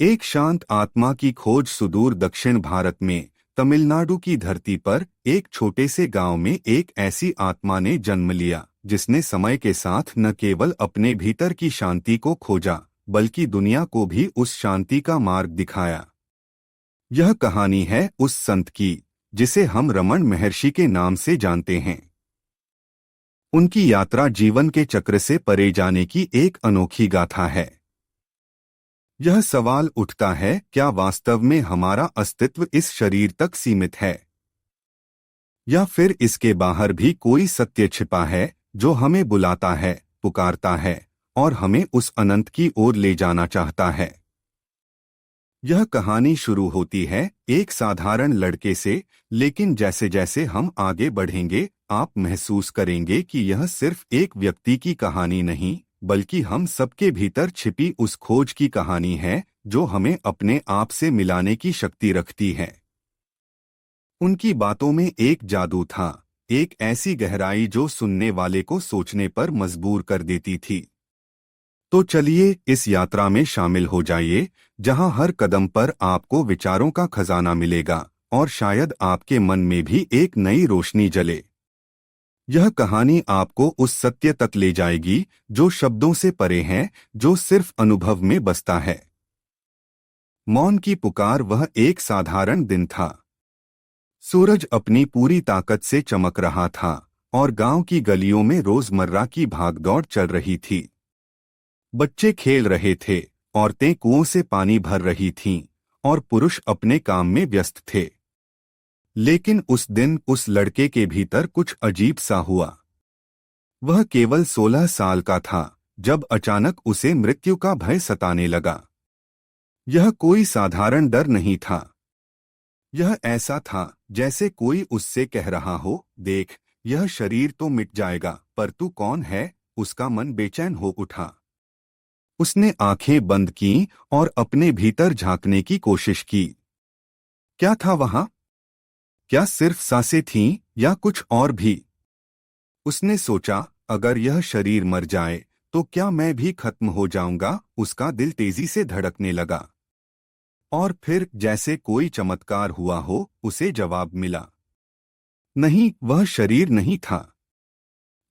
एक शांत आत्मा की खोज। सुदूर दक्षिण भारत में तमिलनाडु की धरती पर एक छोटे से गांव में एक ऐसी आत्मा ने जन्म लिया जिसने समय के साथ न केवल अपने भीतर की शांति को खोजा बल्कि दुनिया को भी उस शांति का मार्ग दिखाया। यह कहानी है उस संत की जिसे हम रमन महर्षि के नाम से जानते हैं। उनकी यात्रा जीवन के चक्र से परे जाने की एक अनोखी गाथा है। यह सवाल उठता है, क्या वास्तव में हमारा अस्तित्व इस शरीर तक सीमित है या फिर इसके बाहर भी कोई सत्य छिपा है जो हमें बुलाता है, पुकारता है और हमें उस अनंत की ओर ले जाना चाहता है। यह कहानी शुरू होती है एक साधारण लड़के से, लेकिन जैसे जैसे हम आगे बढ़ेंगे आप महसूस करेंगे कि यह सिर्फ एक व्यक्ति की कहानी नहीं बल्कि हम सबके भीतर छिपी उस खोज की कहानी है जो हमें अपने आप से मिलाने की शक्ति रखती है। उनकी बातों में एक जादू था, एक ऐसी गहराई जो सुनने वाले को सोचने पर मजबूर कर देती थी। तो चलिए इस यात्रा में शामिल हो जाइए जहां हर कदम पर आपको विचारों का खजाना मिलेगा और शायद आपके मन में भी एक नई रोशनी जले। यह कहानी आपको उस सत्य तक ले जाएगी जो शब्दों से परे है, जो सिर्फ अनुभव में बसता है। मौन की पुकार। वह एक साधारण दिन था। सूरज अपनी पूरी ताकत से चमक रहा था और गांव की गलियों में रोजमर्रा की भागदौड़ चल रही थी। बच्चे खेल रहे थे, औरतें कुओं से पानी भर रही थीं और पुरुष अपने काम में व्यस्त थे। लेकिन उस दिन उस लड़के के भीतर कुछ अजीब सा हुआ। वह केवल 16 साल का था जब अचानक उसे मृत्यु का भय सताने लगा। यह कोई साधारण डर नहीं था। यह ऐसा था जैसे कोई उससे कह रहा हो, देख, यह शरीर तो मिट जाएगा पर तू कौन है। उसका मन बेचैन हो उठा। उसने आंखें बंद कीं और अपने भीतर झांकने की कोशिश की। क्या था वहां? क्या सिर्फ सांसें थीं या कुछ और भी? उसने सोचा, अगर यह शरीर मर जाए तो क्या मैं भी खत्म हो जाऊंगा? उसका दिल तेजी से धड़कने लगा। और फिर जैसे कोई चमत्कार हुआ हो, उसे जवाब मिला। नहीं, वह शरीर नहीं था।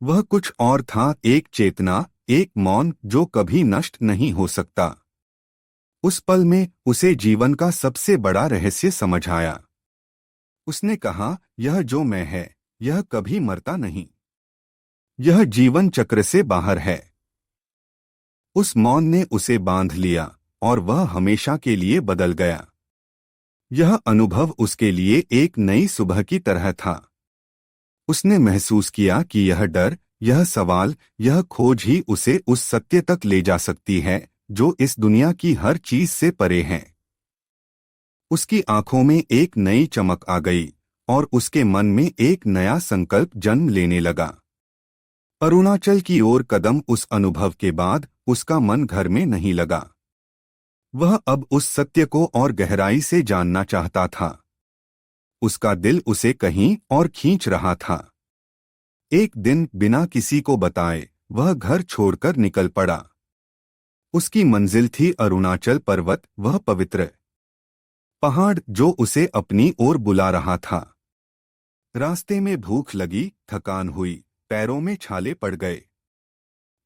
वह कुछ और था, एक चेतना, एक मौन जो कभी नष्ट नहीं हो सकता। उस पल में उसे जीवन का सबसे बड़ा रहस्य समझ आया। उसने कहा, यह जो मैं है, यह कभी मरता नहीं। यह जीवन चक्र से बाहर है। उस मौन ने उसे बांध लिया और वह हमेशा के लिए बदल गया। यह अनुभव उसके लिए एक नई सुबह की तरह था। उसने महसूस किया कि यह डर, यह सवाल, यह खोज ही उसे उस सत्य तक ले जा सकती है जो इस दुनिया की हर चीज से परे है। उसकी आंखों में एक नई चमक आ गई और उसके मन में एक नया संकल्प जन्म लेने लगा। अरुणाचल की ओर कदम। उस अनुभव के बाद उसका मन घर में नहीं लगा। वह अब उस सत्य को और गहराई से जानना चाहता था। उसका दिल उसे कहीं और खींच रहा था। एक दिन बिना किसी को बताए वह घर छोड़कर निकल पड़ा। उसकी मंजिल थी अरुणाचल पर्वत, वह पवित्र पहाड़ जो उसे अपनी ओर बुला रहा था। रास्ते में भूख लगी, थकान हुई, पैरों में छाले पड़ गए।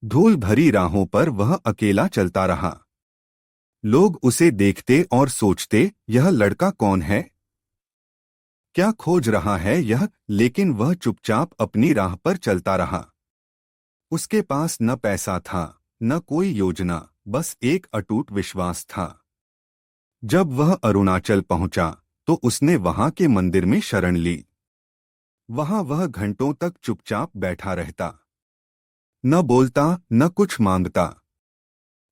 धूल भरी राहों पर वह अकेला चलता रहा। लोग उसे देखते और सोचते, यह लड़का कौन है? क्या खोज रहा है यह? लेकिन वह चुपचाप अपनी राह पर चलता रहा। उसके पास न पैसा था, न कोई योजना, बस एक अटूट विश्वास था। जब वह अरुणाचल पहुंचा तो उसने वहां के मंदिर में शरण ली। वहां वह घंटों तक चुपचाप बैठा रहता, न बोलता, न कुछ मांगता।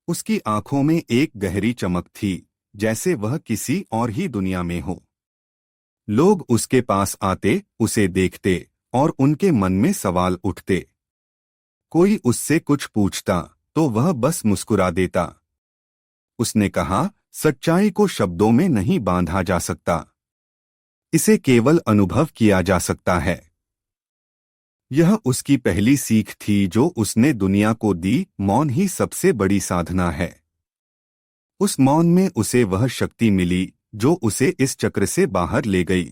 उसकी आंखों में एक गहरी चमक थी, जैसे वह किसी और ही दुनिया में हो। लोग उसके पास आते, उसे देखते और उनके मन में सवाल उठते। कोई उससे कुछ पूछता तो वह बस मुस्कुरा देता। उसने कहा, सच्चाई को शब्दों में नहीं बांधा जा सकता, इसे केवल अनुभव किया जा सकता है। यह उसकी पहली सीख थी जो उसने दुनिया को दी, मौन ही सबसे बड़ी साधना है। उस मौन में उसे वह शक्ति मिली जो उसे इस चक्र से बाहर ले गई।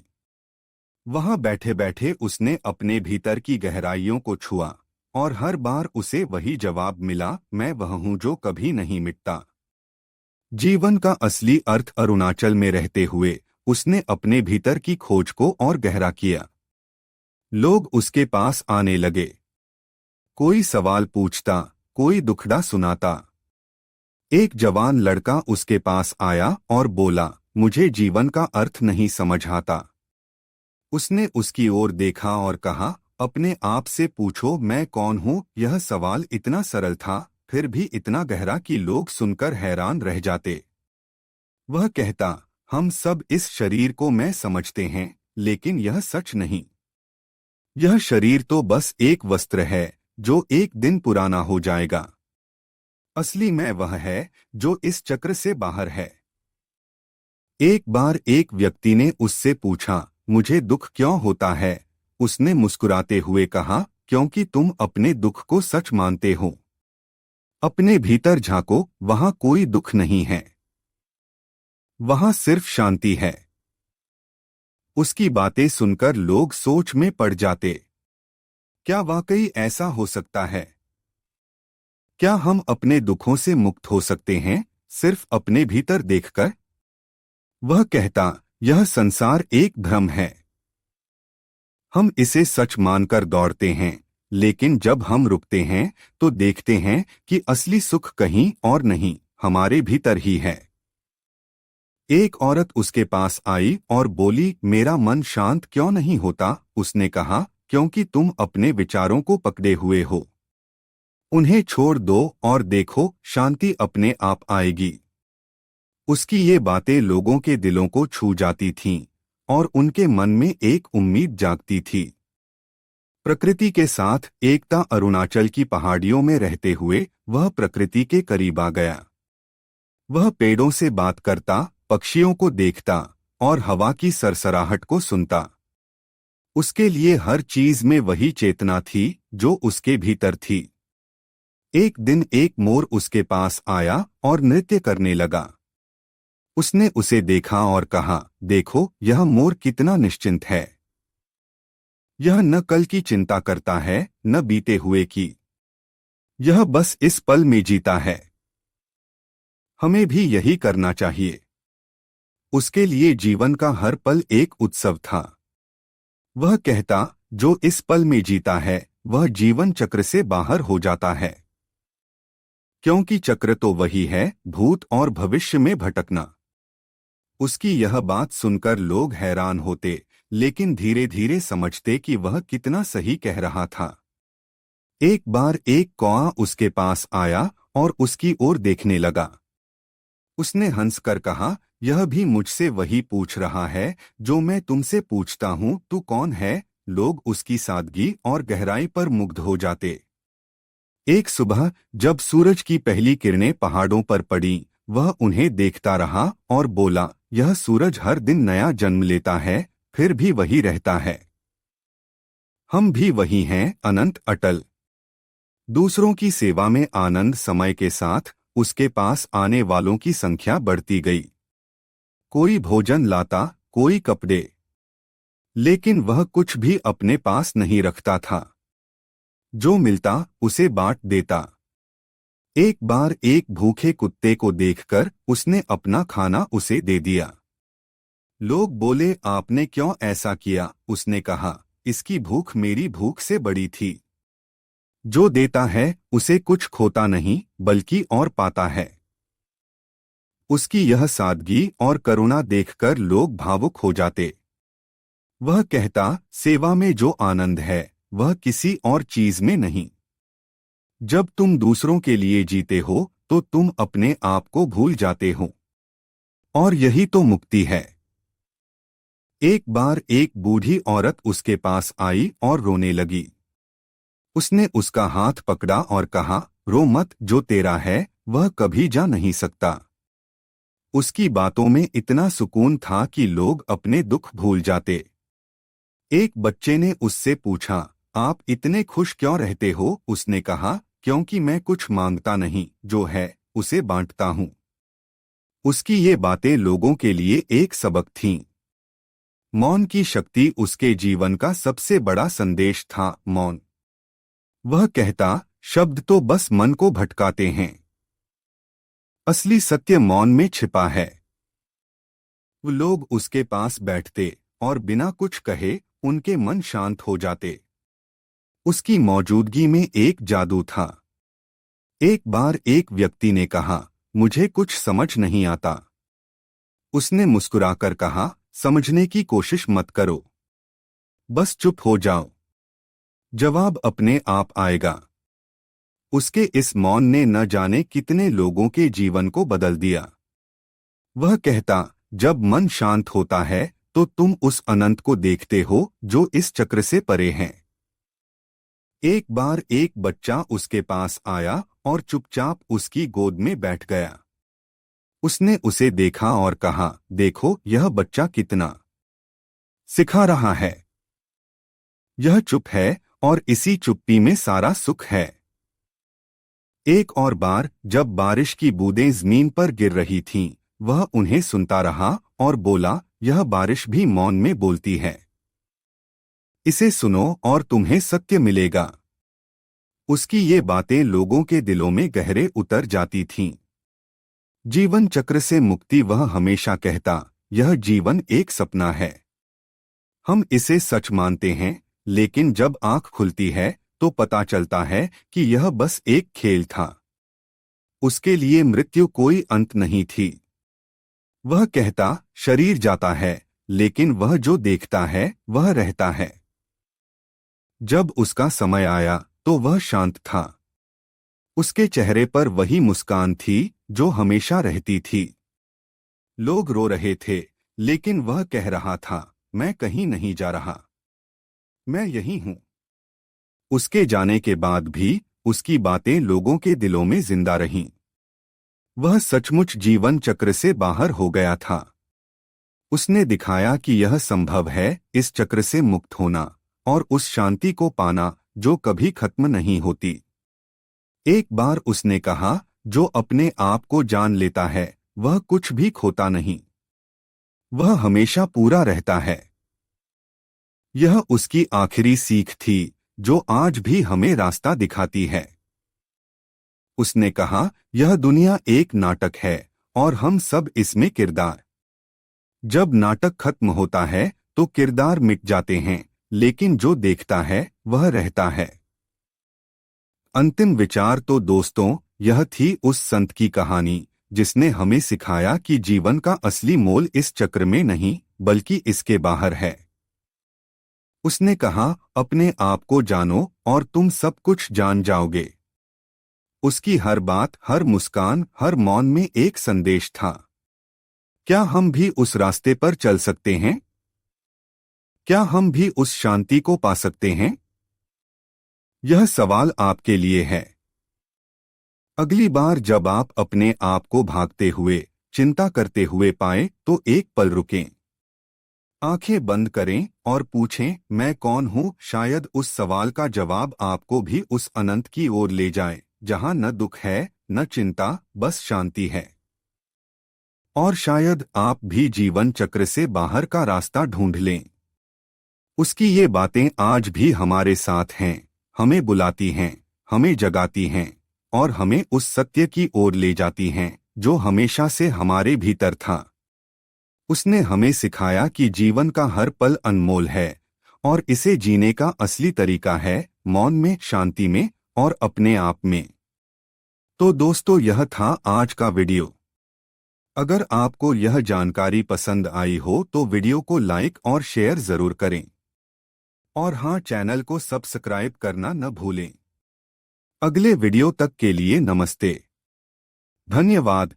वहां बैठे बैठे उसने अपने भीतर की गहराइयों को छुआ और हर बार उसे वही जवाब मिला, मैं वह हूं जो कभी नहीं मिटता। जीवन का असली अर्थ अरुणाचल में रहते हुए उसने अपने भीतर की खोज को और गहरा किया। लोग उसके पास आने लगे। कोई सवाल पूछता, कोई दुखड़ा सुनाता। एक जवान लड़का उसके पास आया और बोला, मुझे जीवन का अर्थ नहीं समझ आता। उसने उसकी ओर देखा और कहा, अपने आप से पूछो मैं कौन हूँ। यह सवाल इतना सरल था, फिर भी इतना गहरा कि लोग सुनकर हैरान रह जाते। वह कहता, हम सब इस शरीर को मैं समझते हैं, लेकिन यह सच नहीं। यह शरीर तो बस एक वस्त्र है जो एक दिन पुराना हो जाएगा। असली मैं वह है जो इस चक्र से बाहर है। एक बार एक व्यक्ति ने उससे पूछा, मुझे दुख क्यों होता है? उसने मुस्कुराते हुए कहा, क्योंकि तुम अपने दुख को सच मानते हो। अपने भीतर झांको, वहां कोई दुख नहीं है, वहां सिर्फ शांति है। उसकी बातें सुनकर लोग सोच में पड़ जाते। क्या वाकई ऐसा हो सकता है? क्या हम अपने दुखों से मुक्त हो सकते हैं सिर्फ अपने भीतर देखकर? वह कहता, यह संसार एक भ्रम है। हम इसे सच मानकर दौड़ते हैं, लेकिन जब हम रुकते हैं तो देखते हैं कि असली सुख कहीं और नहीं, हमारे भीतर ही है। एक औरत उसके पास आई और बोली, मेरा मन शांत क्यों नहीं होता? उसने कहा, क्योंकि तुम अपने विचारों को पकड़े हुए हो। उन्हें छोड़ दो और देखो, शांति अपने आप आएगी। उसकी ये बातें लोगों के दिलों को छू जाती थीं और उनके मन में एक उम्मीद जागती थी। प्रकृति के साथ एकता। अरुणाचल की पहाड़ियों में रहते हुए वह प्रकृति के करीब आ गया। वह पेड़ों से बात करता, पक्षियों को देखता और हवा की सरसराहट को सुनता। उसके लिए हर चीज में वही चेतना थी जो उसके भीतर थी। एक दिन एक मोर उसके पास आया और नृत्य करने लगा। उसने उसे देखा और कहा, देखो यह मोर कितना निश्चिंत है। यह न कल की चिंता करता है न बीते हुए की। यह बस इस पल में जीता है। हमें भी यही करना चाहिए। उसके लिए जीवन का हर पल एक उत्सव था। वह कहता, जो इस पल में जीता है वह जीवन चक्र से बाहर हो जाता है। क्योंकि चक्र तो वही है, भूत और भविष्य में भटकना। उसकी यह बात सुनकर लोग हैरान होते, लेकिन धीरे धीरे समझते कि वह कितना सही कह रहा था। एक बार एक कौआ उसके पास आया और उसकी ओर देखने लगा। उसने हंसकर कहा, यह भी मुझसे वही पूछ रहा है जो मैं तुमसे पूछता हूँ, तू कौन है? लोग उसकी सादगी और गहराई पर मुग्ध हो जाते। एक सुबह जब सूरज की पहली किरणें पहाड़ों पर पड़ी, वह उन्हें देखता रहा और बोला, यह सूरज हर दिन नया जन्म लेता है, फिर भी वही रहता है। हम भी वही हैं, अनंत अटल। दूसरों की सेवा में आनंद। समय के साथ उसके पास आने वालों की संख्या बढ़ती गई। कोई भोजन लाता, कोई कपड़े, लेकिन वह कुछ भी अपने पास नहीं रखता था। जो मिलता उसे बांट देता। एक बार एक भूखे कुत्ते को देखकर उसने अपना खाना उसे दे दिया। लोग बोले, आपने क्यों ऐसा किया? उसने कहा, इसकी भूख मेरी भूख से बड़ी थी। जो देता है उसे कुछ खोता नहीं बल्कि और पाता है। उसकी यह सादगी और करुणा देखकर लोग भावुक हो जाते। वह कहता, सेवा में जो आनंद है वह किसी और चीज में नहीं। जब तुम दूसरों के लिए जीते हो तो तुम अपने आप को भूल जाते हो, और यही तो मुक्ति है। एक बार एक बूढ़ी औरत उसके पास आई और रोने लगी। उसने उसका हाथ पकड़ा और कहा, रो मत, जो तेरा है वह कभी जा नहीं सकता। उसकी बातों में इतना सुकून था कि लोग अपने दुख भूल जाते। एक बच्चे ने उससे पूछा, आप इतने खुश क्यों रहते हो? उसने कहा, क्योंकि मैं कुछ मांगता नहीं, जो है उसे बांटता हूँ। उसकी ये बातें लोगों के लिए एक सबक थीं। मौन की शक्ति उसके जीवन का सबसे बड़ा संदेश था। मौन, वह कहता, शब्द तो बस मन को भटकाते हैं, असली सत्य मौन में छिपा है। वो लोग उसके पास बैठते और बिना कुछ कहे उनके मन शांत हो जाते। उसकी मौजूदगी में एक जादू था। एक बार एक व्यक्ति ने कहा, मुझे कुछ समझ नहीं आता। उसने मुस्कुराकर कहा, समझने की कोशिश मत करो, बस चुप हो जाओ, जवाब अपने आप आएगा। उसके इस मौन ने न जाने कितने लोगों के जीवन को बदल दिया। वह कहता, जब मन शांत होता है तो तुम उस अनंत को देखते हो जो इस चक्र से परे हैं। एक बार एक बच्चा उसके पास आया और चुपचाप उसकी गोद में बैठ गया। उसने उसे देखा और कहा, देखो यह बच्चा कितना सिखा रहा है। यह चुप है और इसी चुप्पी में सारा सुख है। एक और बार जब बारिश की बूंदें जमीन पर गिर रही थीं, वह उन्हें सुनता रहा और बोला, यह बारिश भी मौन में बोलती है। इसे सुनो और तुम्हें सत्य मिलेगा। उसकी ये बातें लोगों के दिलों में गहरे उतर जाती थीं। जीवन चक्र से मुक्ति, वह हमेशा कहता, यह जीवन एक सपना है। हम इसे सच मानते हैं, लेकिन जब आंख खुलती है तो पता चलता है कि यह बस एक खेल था। उसके लिए मृत्यु कोई अंत नहीं थी। वह कहता, शरीर जाता है, लेकिन वह जो देखता है वह रहता है। जब उसका समय आया तो वह शांत था। उसके चेहरे पर वही मुस्कान थी जो हमेशा रहती थी। लोग रो रहे थे, लेकिन वह कह रहा था, मैं कहीं नहीं जा रहा, मैं यहीं हूं। उसके जाने के बाद भी उसकी बातें लोगों के दिलों में जिंदा रहीं। वह सचमुच जीवन चक्र से बाहर हो गया था। उसने दिखाया कि यह संभव है, इस चक्र से मुक्त होना और उस शांति को पाना जो कभी खत्म नहीं होती। एक बार उसने कहा, जो अपने आप को जान लेता है वह कुछ भी खोता नहीं, वह हमेशा पूरा रहता है। यह उसकी आखिरी सीख थी जो आज भी हमें रास्ता दिखाती है। उसने कहा, यह दुनिया एक नाटक है और हम सब इसमें किरदार। जब नाटक खत्म होता है तो किरदार मिट जाते हैं, लेकिन जो देखता है वह रहता है। अंतिम विचार तो दोस्तों, यह थी उस संत की कहानी जिसने हमें सिखाया कि जीवन का असली मोल इस चक्र में नहीं बल्कि इसके बाहर है। उसने कहा, अपने आप को जानो और तुम सब कुछ जान जाओगे। उसकी हर बात, हर मुस्कान, हर मौन में एक संदेश था। क्या हम भी उस रास्ते पर चल सकते हैं? क्या हम भी उस शांति को पा सकते हैं? यह सवाल आपके लिए है। अगली बार जब आप अपने आप को भागते हुए, चिंता करते हुए पाएं, तो एक पल रुकें, आंखें बंद करें और पूछें, मैं कौन हूं? शायद उस सवाल का जवाब आपको भी उस अनंत की ओर ले जाए जहां न दुख है, न चिंता, बस शांति है। और शायद आप भी जीवन चक्र से बाहर का रास्ता ढूंढ लें। उसकी ये बातें आज भी हमारे साथ हैं, हमें बुलाती हैं, हमें जगाती हैं और हमें उस सत्य की ओर ले जाती हैं जो हमेशा से हमारे भीतर था। उसने हमें सिखाया कि जीवन का हर पल अनमोल है और इसे जीने का असली तरीका है मौन में, शांति में और अपने आप में। तो दोस्तों, यह था आज का वीडियो। अगर आपको यह जानकारी पसंद आई हो तो वीडियो को लाइक और शेयर जरूर करें। और हाँ, चैनल को सब्सक्राइब करना न भूलें। अगले वीडियो तक के लिए नमस्ते। धन्यवाद।